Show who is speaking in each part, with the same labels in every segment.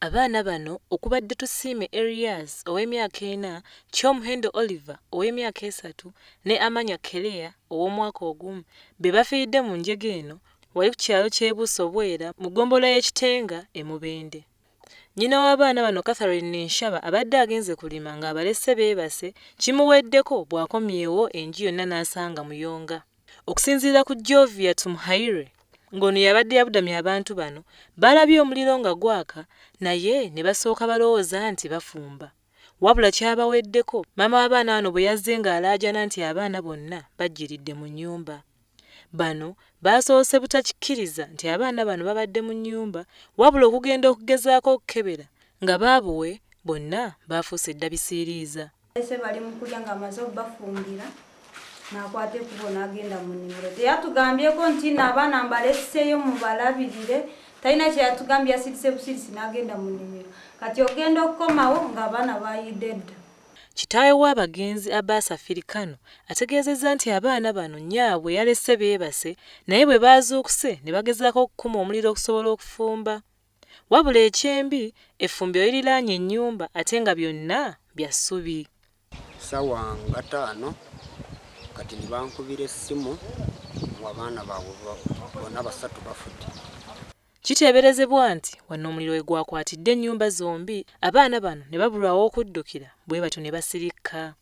Speaker 1: Abaana bano okubadde Tusiime Erias ow'emyaka 4, Kyomuhendo Oliver ow'emyaka 3 ne Amanya Kelea ow'omwaka ogumu be bafiiridde mu njega eno wali ku kyalo ky'e Busso Bwera mu ggombolola y'Ekitenga e Mubende. Nnyina w'abaana bano Catherine Nshaba abadde agenze kulima ng'abalese beebase kimuweddeko bw'akomyewo enju yonna n'asanga muyonga. Okusinziira ku Jovia Tumuhaire ng'ono yabadde yabudamya abantu bano, balabye omuliro nga gwaka naye ne basooka balowooza nti bafumba. Wabula kyabaweddeko, maama w'abaana bano bwe yazze ng'alaajana nti abaana bonna bajjiridde mu nnyumba. Bano baasoose butakikkiriza nti abaana bano babadde mu nnyumba, wabula okugenda okugezaako okukebera nga baabuwe bonna baafuuse eddabisiiriiza.
Speaker 2: Ese bali mu kulya ng'amaze obbafumbira n'akwata ekkubo n'agenda mu nnimiro. Teyatugambyeko nti n'abaana mbalesseeyo mubalabirire, talina kye yatugambye, yasirise busirisi n'agenda mu nnimiro. Kati ogenda okukomawo ng'abaana baayidde dda.
Speaker 1: Kitaawe w'abagenzi Abbas Afirikano ategeezezza nti abaana bano nnyabwe yalesse beebase naye bwe baazuukuse ne bagezaako okukuma omuliro okusobola okufumba. Wabula ekyembi effumbiro liriraanye ennyumba ate nga byonna bya ssubi.
Speaker 3: Ssaawa nga 5 kati ne bankubira essimu abaana baabwe bonna basatu bafudde.
Speaker 1: Kiteeberezebwa nti wano omuliro we gwakwatidde ennyumba zombi, abaana bano ne babulwawo okuddukira bwe batyo ne basirikka.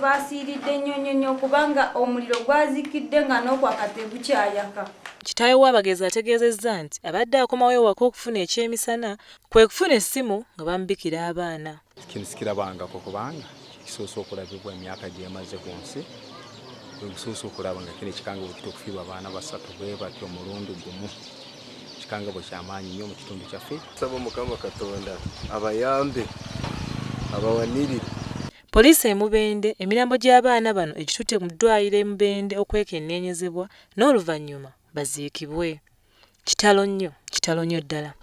Speaker 2: Baasiiridde nnyo kubanga omuliro gwazikidde nga n'okwaka tegukyayaka.
Speaker 1: Kitaawe w'abagenzi ategeezezza nti abadde akomawo ewaka okufuna ekyemisana kwe kufuna essimu nga bamubikira abaana.
Speaker 4: Kino sikirabangako kubanga kisoose okulabibwa emyaka gy'emaze ku nsi. Kisoose okulaba nga kino ekikangabwa okufiirwa abaana basatu bwe batyo omulundi gumu. Ekikangabwa ky'amaanyi nnyo mu kitundu kyaffe.
Speaker 5: Nsaba Mukama Katonda abayambe abawanirire.
Speaker 1: Poliisi e Mubende emirambo gy'abaana bano egitutte mu ddwaliro e Mubende okwekenneenyezebwa n'oluvannyuma baziikibwe. Kitalo nnyo ddala.